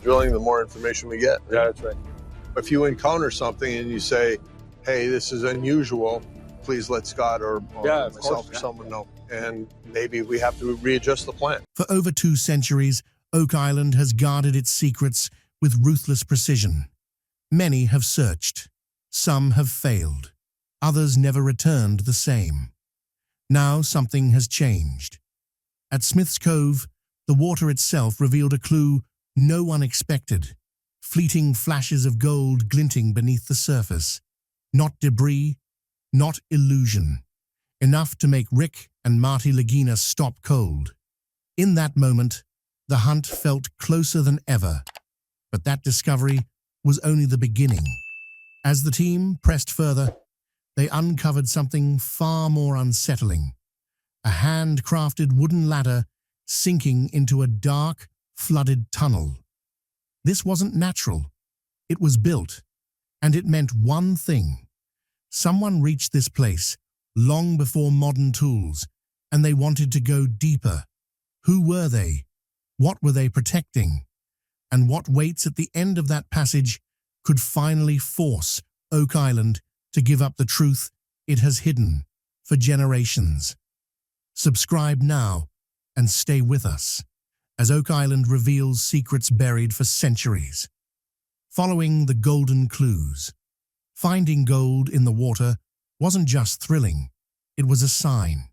drilling, the more information we get. Yeah, that's right. If you encounter something and you say, hey, this is unusual, please let Scott or myself or someone know. And maybe we have to readjust the plan. For over 2 centuries, Oak Island has guarded its secrets with ruthless precision. Many have searched. Some have failed. Others never returned the same. Now something has changed. At Smith's Cove, the water itself revealed a clue no one expected. Fleeting flashes of gold glinting beneath the surface. Not debris, not illusion. Enough to make Rick and Marty Lagina stop cold. In that moment, the hunt felt closer than ever. But that discovery was only the beginning. As the team pressed further, they uncovered something far more unsettling. A hand-crafted wooden ladder sinking into a dark, flooded tunnel. This wasn't natural. It was built, and it meant one thing. Someone reached this place long before modern tools, and they wanted to go deeper. Who were they? What were they protecting? And what waits at the end of that passage could finally force Oak Island to give up the truth it has hidden for generations. Subscribe now and stay with us as Oak Island reveals secrets buried for centuries. Following the golden clues. Finding gold in the water wasn't just thrilling, it was a sign.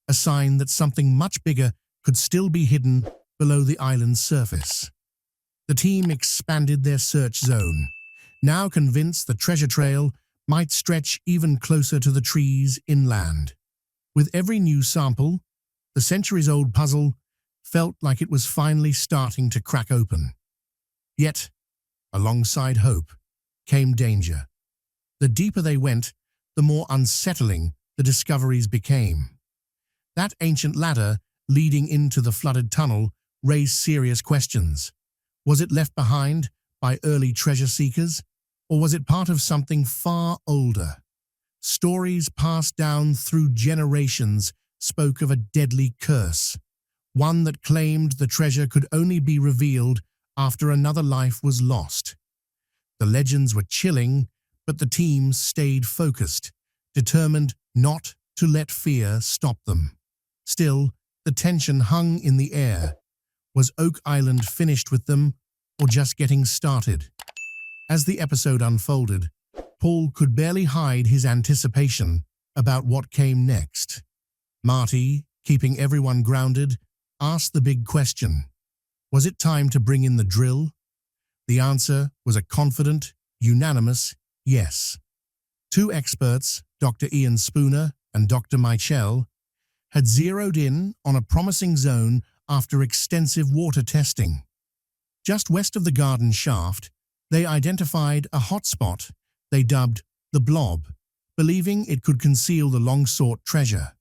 A sign that something much bigger could still be hidden below the island's surface. The team expanded their search zone, now convinced the treasure trail might stretch even closer to the trees inland. With every new sample, the centuries-old puzzle felt like it was finally starting to crack open. Yet, alongside hope, came danger. The deeper they went, the more unsettling the discoveries became. That ancient ladder leading into the flooded tunnel raised serious questions. Was it left behind by early treasure seekers, or was it part of something far older? Stories passed down through generations spoke of a deadly curse, one that claimed the treasure could only be revealed after another life was lost. The legends were chilling, but the team stayed focused, determined not to let fear stop them. Still, the tension hung in the air. Was Oak Island finished with them, or just getting started? As the episode unfolded, Paul could barely hide his anticipation about what came next. Marty, keeping everyone grounded, asked the big question. Was it time to bring in the drill? The answer was a confident, unanimous yes. 2 experts, Dr. Ian Spooner and Dr. Michel, had zeroed in on a promising zone after extensive water testing. Just west of the garden shaft, they identified a hotspot they dubbed the Blob, believing it could conceal the long-sought treasure.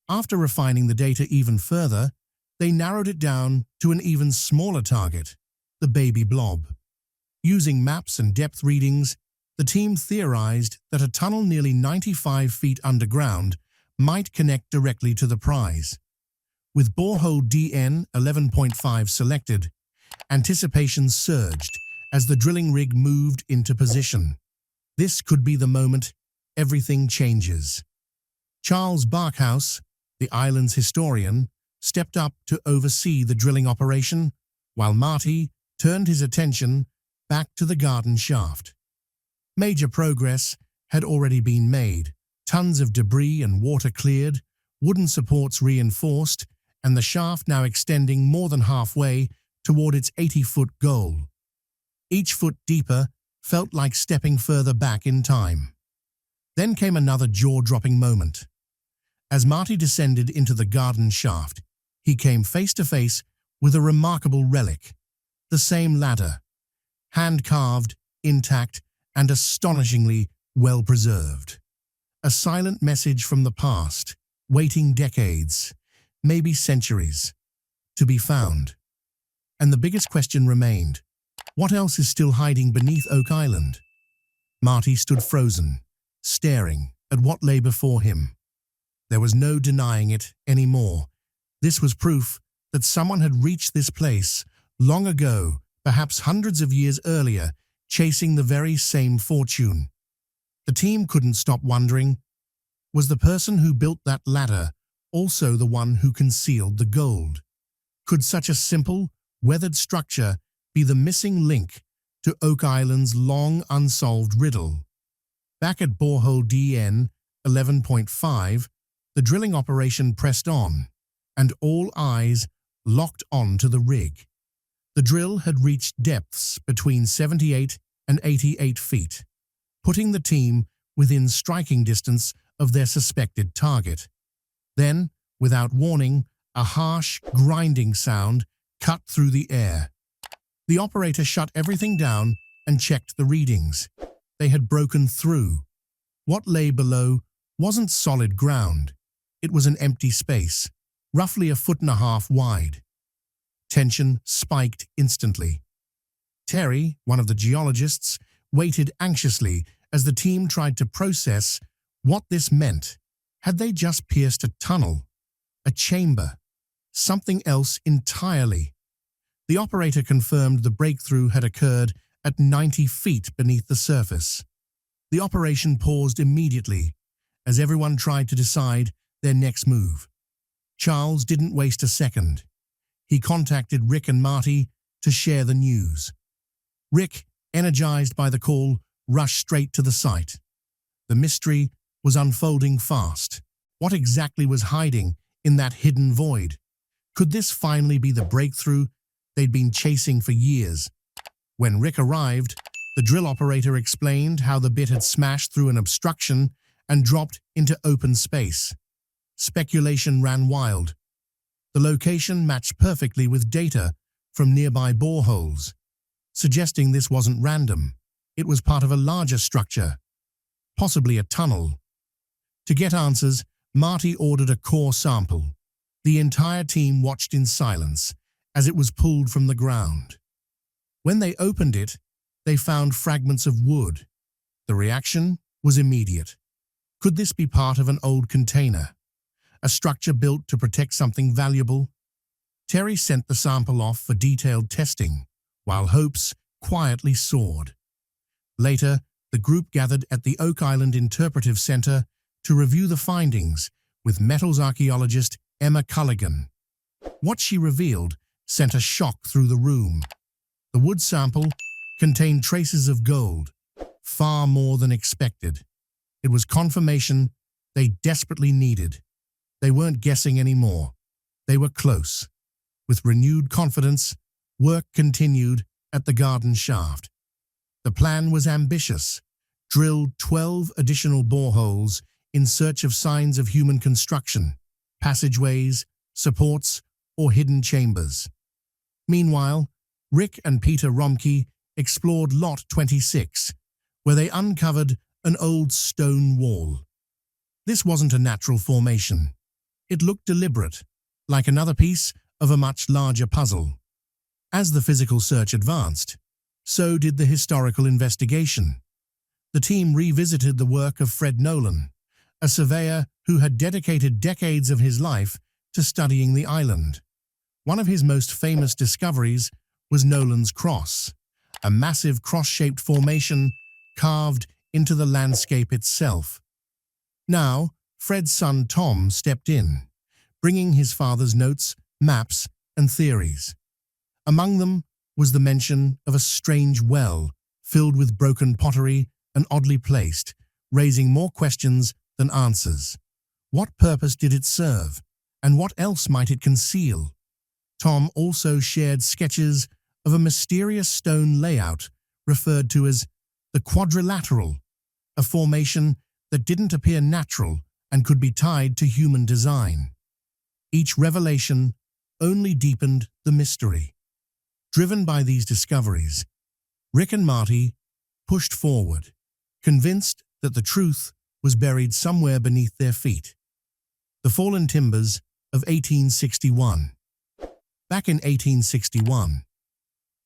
After refining the data even further, they narrowed it down to an even smaller target, the baby blob. Using maps and depth readings, the team theorized that a tunnel nearly 95 feet underground might connect directly to the prize. With borehole DN 11.5 selected, anticipation surged as the drilling rig moved into position. This could be the moment everything changes. Charles Barkhouse, the island's historian, stepped up to oversee the drilling operation, while Marty turned his attention back to the garden shaft. Major progress had already been made, tons of debris and water cleared, wooden supports reinforced, and the shaft now extending more than halfway toward its 80-foot goal. Each foot deeper felt like stepping further back in time. Then came another jaw-dropping moment. As Marty descended into the garden shaft, he came face to face with a remarkable relic, the same ladder, hand-carved, intact, and astonishingly well-preserved. A silent message from the past, waiting decades, maybe centuries, to be found. And the biggest question remained, what else is still hiding beneath Oak Island? Marty stood frozen, staring at what lay before him. There was no denying it anymore. This was proof that someone had reached this place long ago perhaps hundreds of years earlier, chasing the very same fortune. The team couldn't stop wondering, was the person who built that ladder also the one who concealed the gold? Could such a simple, weathered structure be the missing link to Oak Island's long unsolved riddle? Back at borehole DN 11.5, the drilling operation pressed on, and all eyes locked on to the rig. The drill had reached depths between 78 and 88 feet, putting the team within striking distance of their suspected target. Then, without warning, a harsh, grinding sound cut through the air. The operator shut everything down and checked the readings. They had broken through. What lay below wasn't solid ground. It was an empty space, roughly 1.5 feet wide. Tension spiked instantly. Terry, one of the geologists, waited anxiously as the team tried to process what this meant. Had they just pierced a tunnel, a chamber, something else entirely? The operator confirmed the breakthrough had occurred at 90 feet beneath the surface. The operation paused immediately as everyone tried to decide their next move. Charles didn't waste a second. He contacted Rick and Marty to share the news. Rick, energized by the call, rushed straight to the site. The mystery was unfolding fast. What exactly was hiding in that hidden void? Could this finally be the breakthrough they'd been chasing for years? When Rick arrived, the drill operator explained how the bit had smashed through an obstruction and dropped into open space. Speculation ran wild. The location matched perfectly with data from nearby boreholes, suggesting this wasn't random. It was part of a larger structure, possibly a tunnel. To get answers, Marty ordered a core sample. The entire team watched in silence as it was pulled from the ground. When they opened it, they found fragments of wood. The reaction was immediate. Could this be part of an old container? A structure built to protect something valuable? Terry sent the sample off for detailed testing, while hopes quietly soared. Later, the group gathered at the Oak Island Interpretive Center to review the findings with metals archaeologist Emma Culligan. What she revealed sent a shock through the room. The wood sample contained traces of gold, far more than expected. It was confirmation they desperately needed. They weren't guessing anymore. They were close. With renewed confidence, work continued at the garden shaft. The plan was ambitious. Drill 12 additional boreholes in search of signs of human construction, passageways, supports, or hidden chambers. Meanwhile, Rick and Peter Romke explored Lot 26, where they uncovered an old stone wall. This wasn't a natural formation. It looked deliberate, like another piece of a much larger puzzle. As the physical search advanced, so did the historical investigation. The team revisited the work of Fred Nolan, a surveyor who had dedicated decades of his life to studying the island. One of his most famous discoveries was Nolan's Cross, a massive cross-shaped formation carved into the landscape itself. Now, Fred's son Tom stepped in, bringing his father's notes, maps, and theories. Among them was the mention of a strange well filled with broken pottery and oddly placed, raising more questions than answers. What purpose did it serve, and what else might it conceal? Tom also shared sketches of a mysterious stone layout referred to as the quadrilateral, a formation that didn't appear natural and could be tied to human design. Each revelation only deepened the mystery. Driven by these discoveries, Rick and Marty pushed forward, convinced that the truth was buried somewhere beneath their feet. The fallen timbers of 1861. Back in 1861,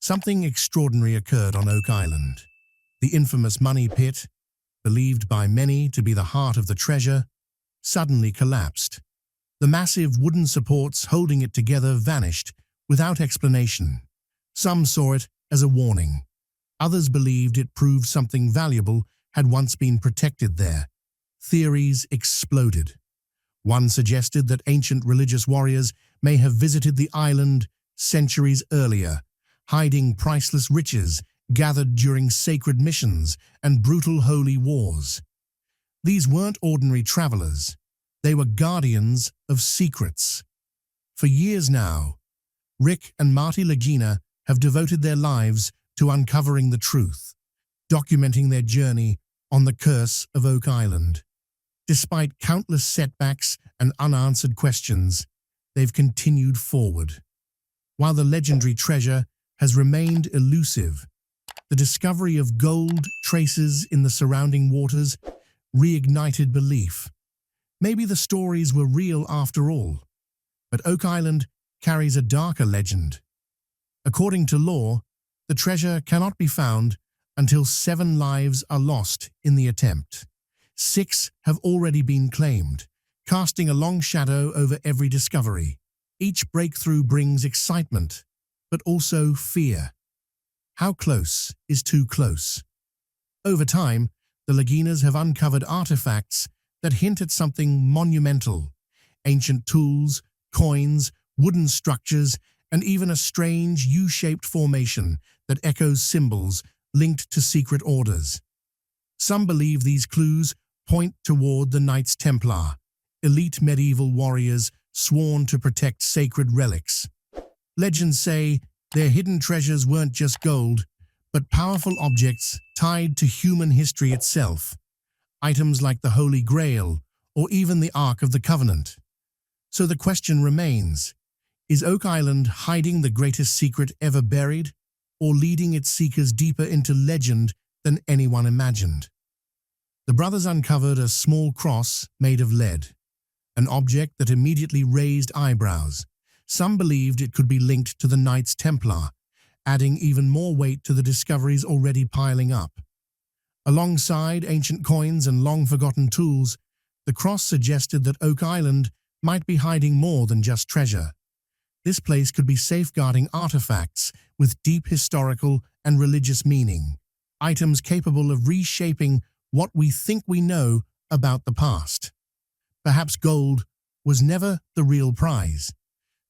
something extraordinary occurred on Oak Island. The infamous money pit, believed by many to be the heart of the treasure, suddenly collapsed. The massive wooden supports holding it together vanished without explanation. Some saw it as a warning. Others believed it proved something valuable had once been protected there. Theories exploded. One suggested that ancient religious warriors may have visited the island centuries earlier, hiding priceless riches gathered during sacred missions and brutal holy wars. These weren't ordinary travelers. They were guardians of secrets. For years now, Rick and Marty Lagina have devoted their lives to uncovering the truth, documenting their journey on the curse of Oak Island. Despite countless setbacks and unanswered questions, they've continued forward. While the legendary treasure has remained elusive, the discovery of gold traces in the surrounding waters reignited belief. Maybe the stories were real after all, but Oak Island carries a darker legend. According to law, the treasure cannot be found until 7 lives are lost in the attempt. 6 have already been claimed, casting a long shadow over every discovery. Each breakthrough brings excitement, but also fear. How close is too close? Over time, the Laginas have uncovered artifacts that hint at something monumental. Ancient tools, coins, wooden structures, and even a strange U-shaped formation that echoes symbols linked to secret orders. Some believe these clues point toward the Knights Templar, elite medieval warriors sworn to protect sacred relics. Legends say their hidden treasures weren't just gold, but powerful objects tied to human history itself. Items like the Holy Grail or even the Ark of the Covenant. So the question remains, is Oak Island hiding the greatest secret ever buried, or leading its seekers deeper into legend than anyone imagined? The brothers uncovered a small cross made of lead, an object that immediately raised eyebrows. Some believed it could be linked to the Knights Templar, adding even more weight to the discoveries already piling up. Alongside ancient coins and long-forgotten tools, the cross suggested that Oak Island might be hiding more than just treasure. This place could be safeguarding artifacts with deep historical and religious meaning, items capable of reshaping what we think we know about the past. Perhaps gold was never the real prize.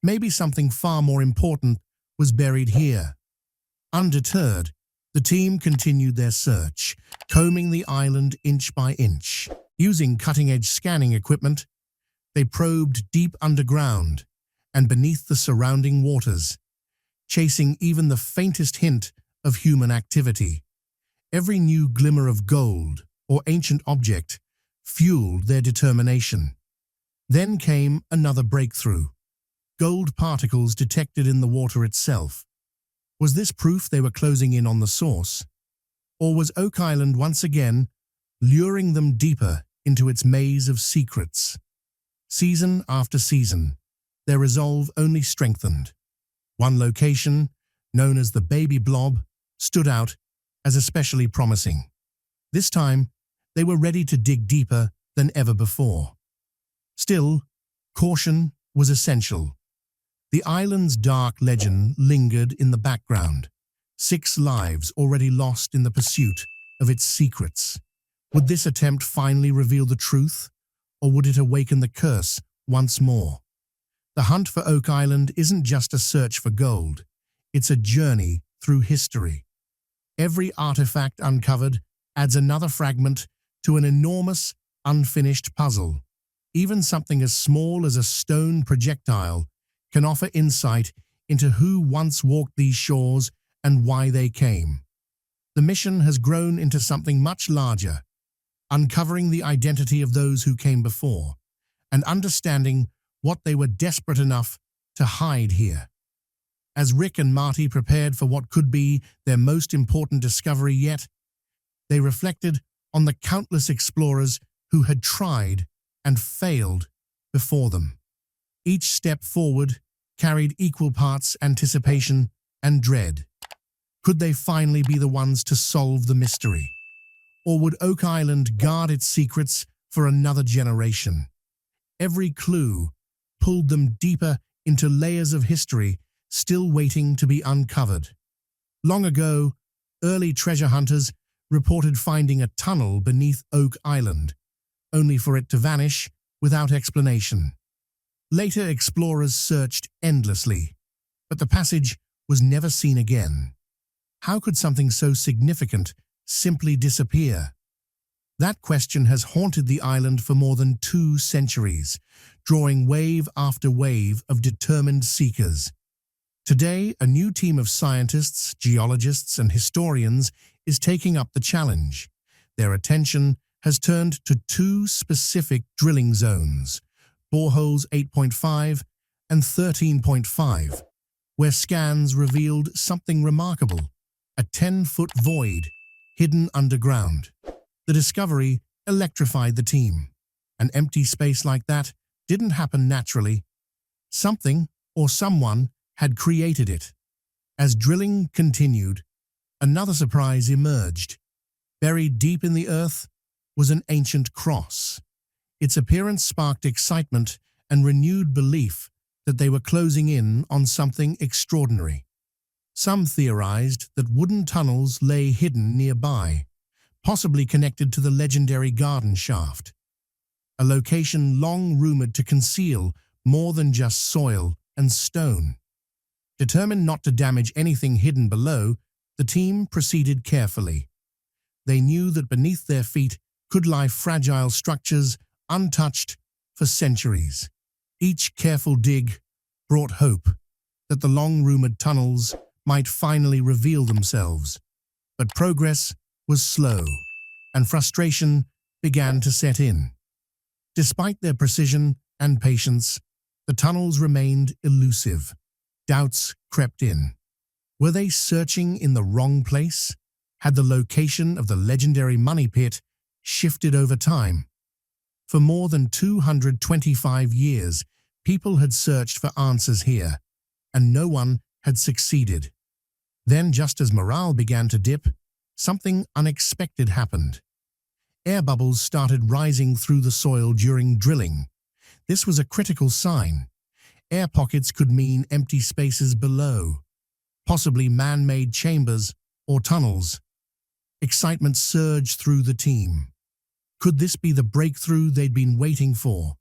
Maybe something far more important was buried here. Undeterred, the team continued their search, combing the island inch by inch. Using cutting-edge scanning equipment, they probed deep underground and beneath the surrounding waters, chasing even the faintest hint of human activity. Every new glimmer of gold or ancient object fueled their determination. Then came another breakthrough. Gold particles detected in the water itself. Was this proof they were closing in on the source? Or was Oak Island once again luring them deeper into its maze of secrets? Season after season, their resolve only strengthened. One location, known as the Baby Blob, stood out as especially promising. This time, they were ready to dig deeper than ever before. Still, caution was essential. The island's dark legend lingered in the background, 6 lives already lost in the pursuit of its secrets. Would this attempt finally reveal the truth, or would it awaken the curse once more? The hunt for Oak Island isn't just a search for gold, it's a journey through history. Every artifact uncovered adds another fragment to an enormous, unfinished puzzle. Even something as small as a stone projectile can offer insight into who once walked these shores and why they came. The mission has grown into something much larger, uncovering the identity of those who came before, and understanding what they were desperate enough to hide here. As Rick and Marty prepared for what could be their most important discovery yet, they reflected on the countless explorers who had tried and failed before them. Each step forward carried equal parts anticipation and dread. Could they finally be the ones to solve the mystery? Or would Oak Island guard its secrets for another generation? Every clue pulled them deeper into layers of history still waiting to be uncovered. Long ago, early treasure hunters reported finding a tunnel beneath Oak Island, only for it to vanish without explanation. Later, explorers searched endlessly, but the passage was never seen again. How could something so significant simply disappear? That question has haunted the island for more than 2 centuries, drawing wave after wave of determined seekers. Today, a new team of scientists, geologists, and historians is taking up the challenge. Their attention has turned to 2 specific drilling zones, boreholes 8.5 and 13.5, where scans revealed something remarkable, a 10-foot void hidden underground. The discovery electrified the team. An empty space like that didn't happen naturally. Something or someone had created it. As drilling continued, another surprise emerged. Buried deep in the earth was an ancient cross. Its appearance sparked excitement and renewed belief that they were closing in on something extraordinary. Some theorized that wooden tunnels lay hidden nearby, possibly connected to the legendary garden shaft, a location long rumored to conceal more than just soil and stone. Determined not to damage anything hidden below, the team proceeded carefully. They knew that beneath their feet could lie fragile structures untouched for centuries. Each careful dig brought hope that the long-rumored tunnels might finally reveal themselves. But progress was slow, and frustration began to set in. Despite their precision and patience, the tunnels remained elusive. Doubts crept in. Were they searching in the wrong place? Had the location of the legendary money pit shifted over time? For more than 225 years, people had searched for answers here, and no one had succeeded. Then, just as morale began to dip, something unexpected happened. Air bubbles started rising through the soil during drilling. This was a critical sign. Air pockets could mean empty spaces below, possibly man-made chambers or tunnels. Excitement surged through the team. Could this be the breakthrough they'd been waiting for?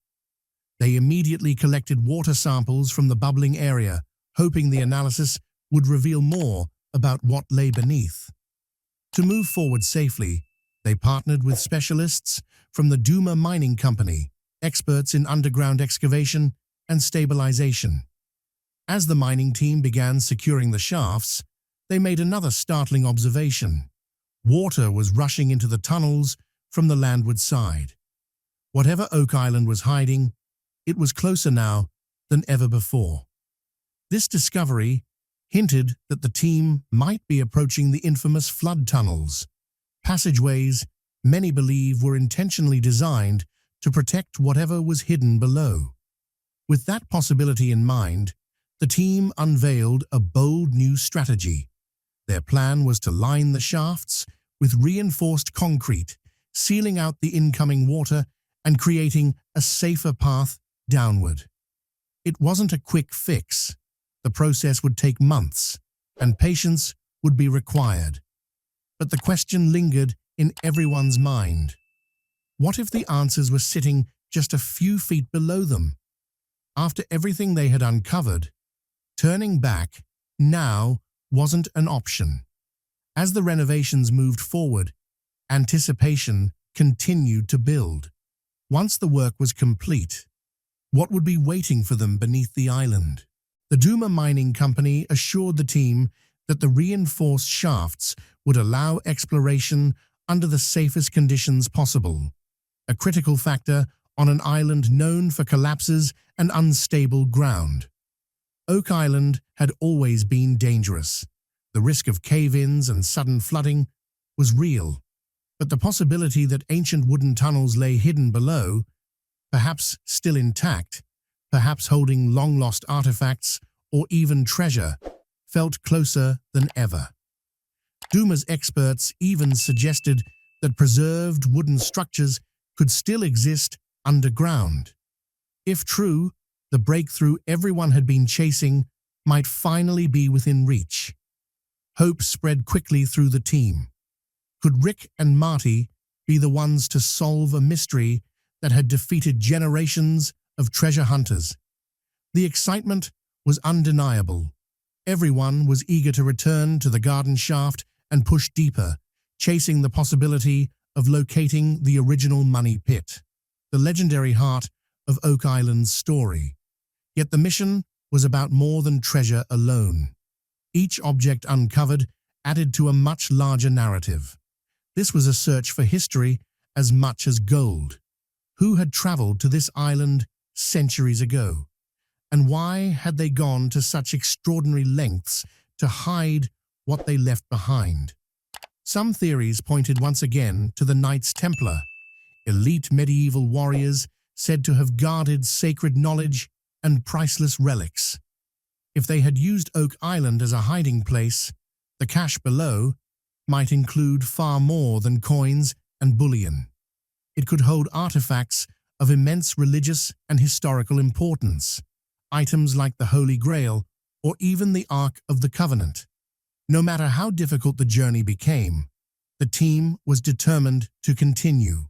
They immediately collected water samples from the bubbling area, hoping the analysis would reveal more about what lay beneath. To move forward safely, they partnered with specialists from the Duma Mining Company, experts in underground excavation and stabilization. As the mining team began securing the shafts, they made another startling observation. Water was rushing into the tunnels from the landward side. Whatever Oak Island was hiding, it was closer now than ever before. This discovery hinted that the team might be approaching the infamous flood tunnels, passageways many believe were intentionally designed to protect whatever was hidden below. With that possibility in mind, the team unveiled a bold new strategy. Their plan was to line the shafts with reinforced concrete, sealing out the incoming water and creating a safer path downward. It wasn't a quick fix. The process would take months, and patience would be required. But the question lingered in everyone's mind. What if the answers were sitting just a few feet below them? After everything they had uncovered, turning back now wasn't an option. As the renovations moved forward, anticipation continued to build. Once the work was complete, what would be waiting for them beneath the island? The Duma Mining Company assured the team that the reinforced shafts would allow exploration under the safest conditions possible, a critical factor on an island known for collapses and unstable ground. Oak Island had always been dangerous. The risk of cave-ins and sudden flooding was real, but the possibility that ancient wooden tunnels lay hidden below, perhaps still intact, perhaps holding long-lost artifacts or even treasure, felt closer than ever. Duma's experts even suggested that preserved wooden structures could still exist underground. If true, the breakthrough everyone had been chasing might finally be within reach. Hope spread quickly through the team. Could Rick and Marty be the ones to solve a mystery that had defeated generations of treasure hunters? The excitement was undeniable. Everyone was eager to return to the garden shaft and push deeper, chasing the possibility of locating the original money pit, the legendary heart of Oak Island's story. Yet the mission was about more than treasure alone. Each object uncovered added to a much larger narrative. This was a search for history as much as gold. Who had traveled to this island centuries ago? And why had they gone to such extraordinary lengths to hide what they left behind? Some theories pointed once again to the Knights Templar, elite medieval warriors said to have guarded sacred knowledge and priceless relics. If they had used Oak Island as a hiding place, the cache below might include far more than coins and bullion. It could hold artifacts of immense religious and historical importance, items like the Holy Grail or even the Ark of the Covenant. No matter how difficult the journey became, the team was determined to continue.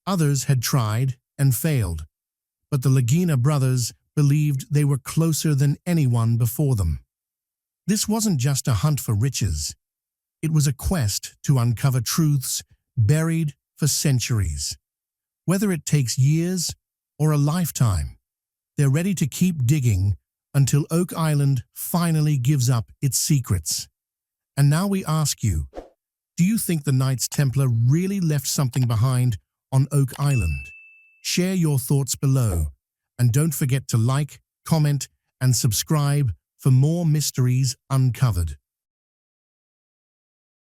Others had tried and failed, but the Lagina brothers believed they were closer than anyone before them. This wasn't just a hunt for riches. It was a quest to uncover truths buried for centuries. Whether it takes years or a lifetime, they're ready to keep digging until Oak Island finally gives up its secrets. And now we ask you, do you think the Knights Templar really left something behind on Oak Island? Share your thoughts below, and don't forget to like, comment, and subscribe for more mysteries uncovered.